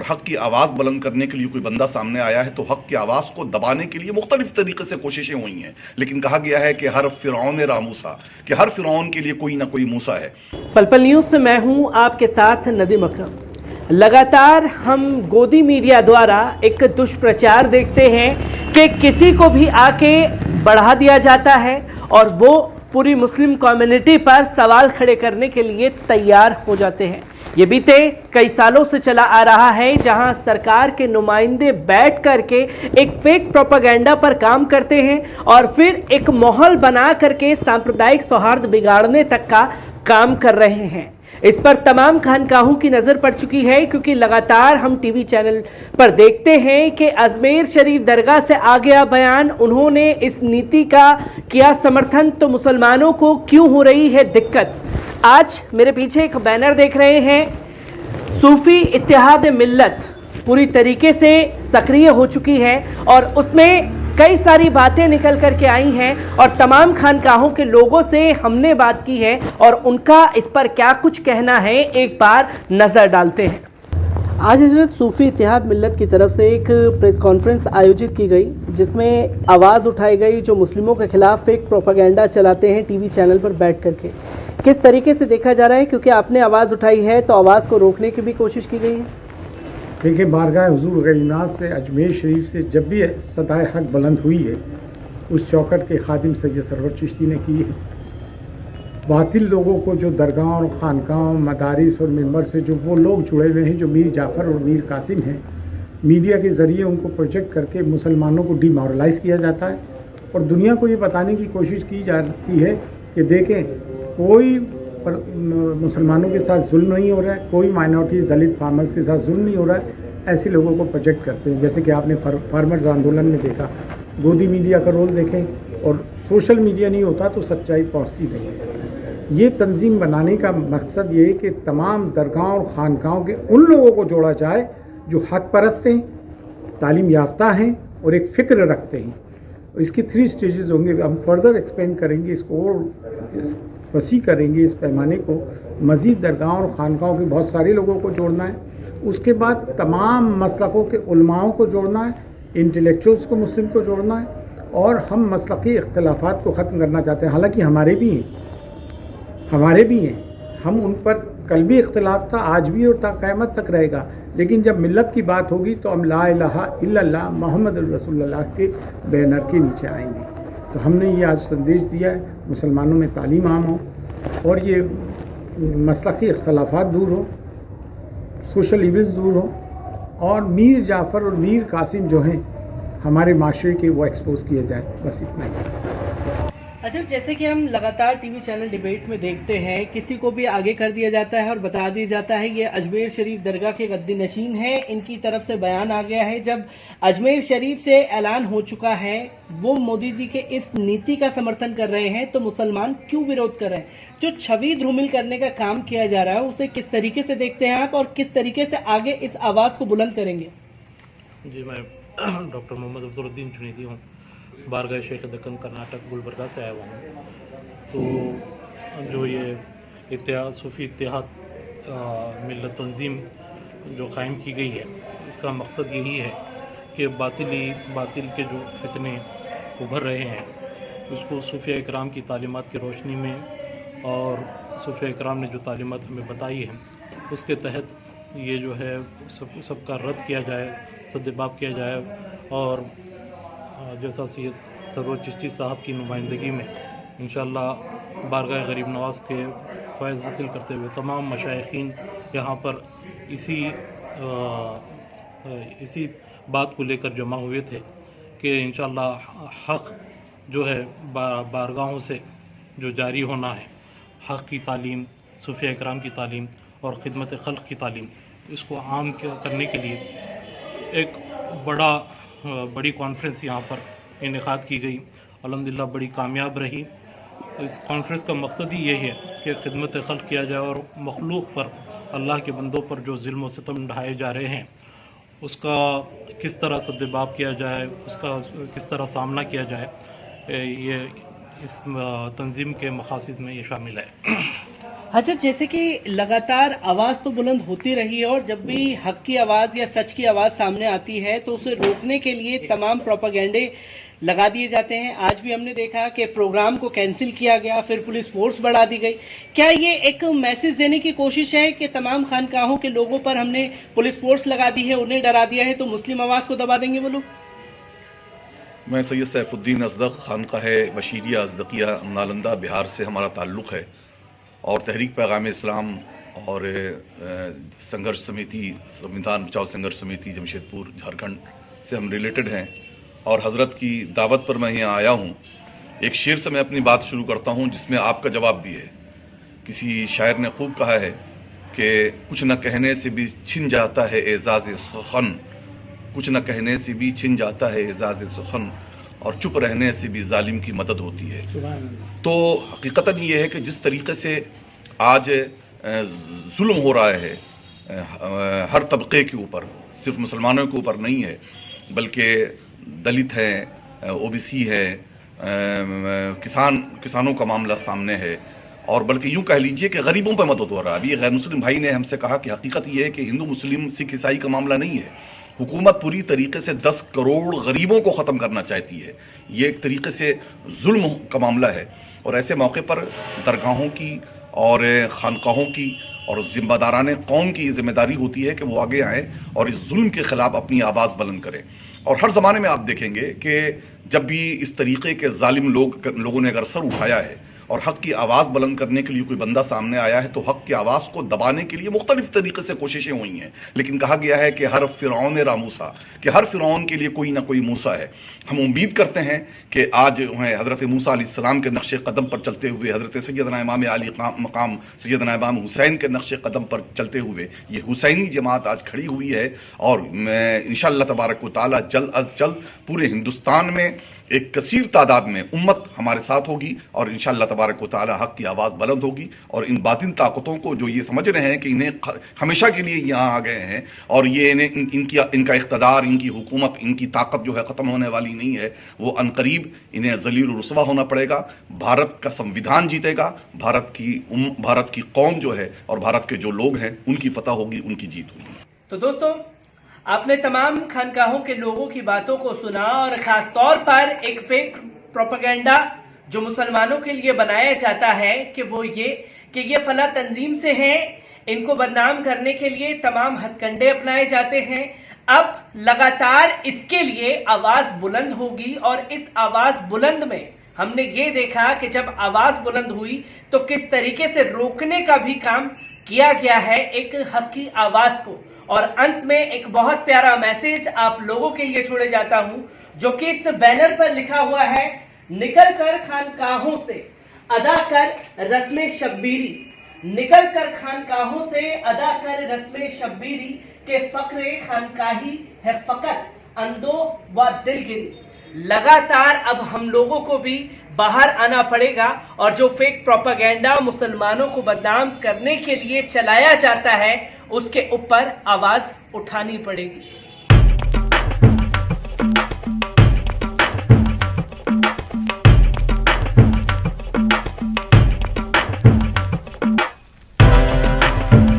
और हक़ की आवाज़ बुलंद करने के लिए कोई बंदा सामने आया है तो हक़ की आवाज़ को दबाने के लिए मुख्तलिफ तरीके से कोशिशें हुई हैं, लेकिन कहा गया है कि हर फ़िरौन रामूसा, कि हर फ़िरौन के लिए कोई ना कोई मूसा है। पल न्यूज़ से मैं हूं आपके साथ नदीम अकरम। लगातार हम गोदी मीडिया द्वारा एक दुष्प्रचार देखते हैं कि किसी को भी आके बढ़ा दिया जाता है और वो पूरी मुस्लिम कम्युनिटी पर सवाल खड़े करने के लिए तैयार हो जाते हैं। ये बीते कई सालों से चला आ रहा है, जहां सरकार के नुमाइंदे बैठ करके एक फेक प्रोपेगेंडा पर काम करते हैं और फिर एक माहौल बना करके सांप्रदायिक सौहार्द बिगाड़ने तक का काम कर रहे हैं। इस पर तमाम खानकाहों की नज़र पड़ चुकी है, क्योंकि लगातार हम टीवी चैनल पर देखते हैं कि अजमेर शरीफ दरगाह से आ गया बयान, उन्होंने इस नीति का किया समर्थन, तो मुसलमानों को क्यों हो रही है दिक्कत। आज मेरे पीछे एक बैनर देख रहे हैं, सूफी इत्तेहाद मिल्लत पूरी तरीके से सक्रिय हो चुकी है और उसमें कई सारी बातें निकल करके आई हैं और तमाम खानकाहों के लोगों से हमने बात की है और उनका इस पर क्या कुछ कहना है, एक बार नज़र डालते हैं। आज हजरत सूफी इत्तेहाद मिल्लत की तरफ से एक प्रेस कॉन्फ्रेंस आयोजित की गई, जिसमें आवाज़ उठाई गई जो मुस्लिमों के खिलाफ फेक प्रोपेगेंडा चलाते हैं टीवी चैनल पर बैठ करके। किस तरीके से देखा जा रहा है, क्योंकि आपने आवाज़ उठाई है तो आवाज़ को रोकने की भी कोशिश की गई है। देखिए, बारगाह हुजूर गरीबनाथ से अजमेर शरीफ से जब भी सदाए हक बुलंद हुई है, उस चौखट के खादिम सैयद सरवर चिश्ती ने की है। बातिल लोगों को जो दरगाह और खानकाहों, मदारिस और मिंबर से जो वो लोग जुड़े हुए हैं जो मीर जाफ़र और मीर कासिम हैं, मीडिया के ज़रिए उनको प्रोजेक्ट करके मुसलमानों को डिमोरलाइज़ किया जाता है और दुनिया को ये बताने की कोशिश की जाती है कि देखें, कोई पर मुसलमानों के साथ जुल्म नहीं हो रहा है, कोई माइनॉरिटीज़, दलित, फार्मर्स के साथ जुल्म नहीं हो रहा है। ऐसे लोगों को प्रोजेक्ट करते हैं, जैसे कि आपने फार्मर्स आंदोलन में देखा। गोदी मीडिया का रोल देखें और सोशल मीडिया नहीं होता तो सच्चाई पहुंचती नहीं है। ये तंजीम बनाने का मकसद ये है कि तमाम दरगाहों और खानकाहों के उन लोगों को जोड़ा जाए जो हक परस्त हैं, तालीम याफ्ता हैं और एक फ़िक्र रखते हैं। इसके 3 स्टेजेस होंगे। हम फर्दर एक्सपेंड करेंगे इसको और वसी करेंगे इस पैमाने को। मज़ीद दरगाहों और खानकाहों के बहुत सारे लोगों को जोड़ना है। उसके बाद तमाम मसलकों के उलमाओं को जोड़ना है, इंटेलेक्चुअल्स को, मुस्लिम को जोड़ना है और हम मसलकी इख्तिलाफ़ात को ख़त्म करना चाहते हैं। हालांकि हमारे भी हैं, हम उन पर कल भी इख्तिलाफ़ था, आज भी और क़यामत तक रहेगा। लेकिन जब मिल्लत की बात होगी तो हम ला इलाहा इल्लल्लाह मुहम्मद रसूलुल्लाह के बैनर के नीचे आएंगे। तो हमने ये आज संदेश दिया है, मुसलमानों में तालीम आम हो और ये मसलकी इख्तिलाफ़ात दूर हो, सोशल इविल्स दूर हो और मीर जाफ़र और मीर कासिम जो हैं हमारे माशरे के, वो एक्सपोज किए जाए। बस इतना ही। अच्छा, जैसे कि हम लगातार टीवी चैनल डिबेट में देखते हैं, किसी को भी आगे कर दिया जाता है और बता दिया जाता है ये अजमेर शरीफ दरगाह के गद्दी नशीन है, इनकी तरफ से बयान आ गया है। जब अजमेर शरीफ से ऐलान हो चुका है वो मोदी जी के इस नीति का समर्थन कर रहे हैं, तो मुसलमान क्यों विरोध कर रहे हैं? जो छवि धूमिल करने का काम किया जा रहा है उसे किस तरीके से देखते हैं आप और किस तरीके से आगे इस आवाज़ को बुलंद करेंगे? जी, मैं डॉक्टर मोहम्मद अफजलुद्दीन जुनैदी हूँ, बारगाह शेख दक्कन कर्नाटक गुलबर्गा से आया हुआ हूँ। तो जो ये इत्तेहाद, सूफी इत्तेहाद मिल्लत तंजीम जो कायम की गई है, इसका मकसद यही है कि बातिल के जो फितने उभर रहे हैं उसको सूफिया इकराम की तालीमात की रोशनी में और सूफिया इकराम ने जो तालीमात हमें बताई है उसके तहत ये जो है सबका रद्द किया जाए, सद्देबाब किया जाए और जैसा सैयद सरवर चिश्ती साहब की नुमाइंदगी में इंशाअल्लाह बारगाह गरीब नवाज़ के फ़ैज़ हासिल करते हुए तमाम मशाइखीन यहाँ पर इसी बात को लेकर जमा हुए थे कि इंशाअल्लाह हक़ जो है बारगाहों से जो जारी होना है, हक़ की तालीम, सूफिया इकराम की तालीम और ख़िदमत खल्क़ की तालीम, इसको आम करने के लिए एक बड़ी कॉन्फ्रेंस यहाँ पर इनेकाद की गई। अल्हम्दुलिल्लाह बड़ी कामयाब रही। इस कॉन्फ्रेंस का मकसद ही ये है कि खिदमत खल्क़ किया जाए और मखलूक पर, अल्लाह के बंदों पर जो ज़ुल्म व सितम ढाए जा रहे हैं उसका किस तरह सद्देबाब किया जाए, उसका किस तरह सामना किया जाए, ये इस तंजीम के मकासद में ये शामिल है। अच्छा, जैसे कि लगातार आवाज तो बुलंद होती रही है और जब भी हक की आवाज या सच की आवाज सामने आती है तो उसे रोकने के लिए तमाम प्रोपेगेंडे लगा दिए जाते हैं। आज भी हमने देखा कि प्रोग्राम को कैंसिल किया गया, फिर पुलिस फोर्स बढ़ा दी गई। क्या ये एक मैसेज देने की कोशिश है कि तमाम खानकाहों के लोगों पर हमने पुलिस फोर्स लगा दी है, उन्हें डरा दिया है, तो मुस्लिम आवाज को दबा देंगे वो लोग? मैं सैयद सैफुद्दीन अज़दक खानकाह बशीरिया अज़दकिया नालंदा बिहार से हमारा ताल्लुक़ है और तहरीक पैगाम इस्लाम और संघर्ष समिति, संविधान बचाओ संघर्ष समिति जमशेदपुर झारखंड से हम रिलेटेड हैं और हज़रत की दावत पर मैं यहाँ आया हूँ। एक शेर से मैं अपनी बात शुरू करता हूँ जिसमें आपका जवाब भी है। किसी शायर ने खूब कहा है कि कुछ न कहने से भी छिन जाता है एजाज़ सुखन, कुछ न कहने से भी छिन जाता है एजाज़ सुखन, और चुप रहने से भी जालिम की मदद होती है। तो हकीकतन ये है कि जिस तरीके से आज जुल्म हो रहा है हर तबके के ऊपर, सिर्फ मुसलमानों के ऊपर नहीं है बल्कि दलित हैं, ओबीसी है, किसानों का मामला सामने है, और बल्कि यूँ कह लीजिए कि गरीबों पर मदद हो रहा है। अभी गैर मुस्लिम भाई ने हमसे कहा कि हकीकत ये है कि हिंदू मुस्लिम सिख ईसाई का मामला नहीं है, हुकूमत पूरी तरीके से 10 करोड़ गरीबों को ख़त्म करना चाहती है। ये एक तरीके से जुल्म का मामला है और ऐसे मौके पर दरगाहों की और खानकाहों की और ज़िम्मेदारान कौम की जिम्मेदारी होती है कि वो आगे आएँ और इस जुल्म के ख़िलाफ़ अपनी आवाज़ बुलंद करें। और हर ज़माने में आप देखेंगे कि जब भी इस तरीके के जालिम लोगों ने अगर सर उठाया है और हक़ की आवाज़ बुलंद करने के लिए कोई बंदा सामने आया है तो हक़ की आवाज़ को दबाने के लिए मुख्तलिफ तरीके से कोशिशें हुई हैं। लेकिन कहा गया है कि हर फ़िरौन रामूसा, कि हर फ़िरौन के लिए कोई ना कोई मूसा है। हम उम्मीद करते हैं कि आज हज़रत मूसा अलैहिस्सलाम के नक्शे कदम पर चलते हुए, हज़रत सैयदना इमाम आली मकाम सैयदना इमाम हुसैन के नक्शे कदम पर चलते हुए ये हुसैनी जमात आज खड़ी हुई है और इंशाअल्लाह तबारक व तआला जल्द अज जल्द पूरे हिंदुस्तान में एक कसीर तादाद में उम्मत हमारे साथ होगी और इंशाअल्लाह तबारक व तआला हक़ की आवाज़ बुलंद होगी। और इन बातिन ताकतों को जो ये समझ रहे हैं कि इन्हें हमेशा के लिए यहाँ आ गए हैं और ये इनका इक़्तिदार, इनकी हुकूमत, इनकी ताकत जो है ख़त्म होने वाली नहीं है, वो अनकरीब इन्हें ज़लील और रुस्वा होना पड़ेगा। भारत का संविधान जीतेगा, भारत की कौम जो है और भारत के जो लोग हैं उनकी फतह होगी, उनकी जीत होगी। तो दोस्तों, आपने तमाम खानकाहों के लोगों की बातों को सुना और खास तौर पर एक फेक प्रोपेगेंडा जो मुसलमानों के लिए बनाया जाता है कि वो ये फला तंजीम से हैं, इनको बदनाम करने के लिए तमाम हथकंडे अपनाए जाते हैं। अब लगातार इसके लिए आवाज बुलंद होगी और इस आवाज बुलंद में हमने ये देखा कि जब आवाज बुलंद हुई तो किस तरीके से रोकने का भी काम किया गया है एक हक की आवाज को। और अंत में एक बहुत प्यारा मैसेज आप लोगों के लिए छोड़े जाता हूं जो कि इस बैनर पर लिखा हुआ है, निकल कर खानकाहों से अदा कर रस्मे शब्बीरी, निकल कर खानकाहों से अदा कर रस्मे शब्बीरी के फक्रे खानकाही है फकत अंदो व दिलगिरी। लगातार अब हम लोगों को भी बाहर आना पड़ेगा और जो फेक प्रोपेगेंडा मुसलमानों को बदनाम करने के लिए चलाया जाता है उसके ऊपर आवाज उठानी पड़ेगी।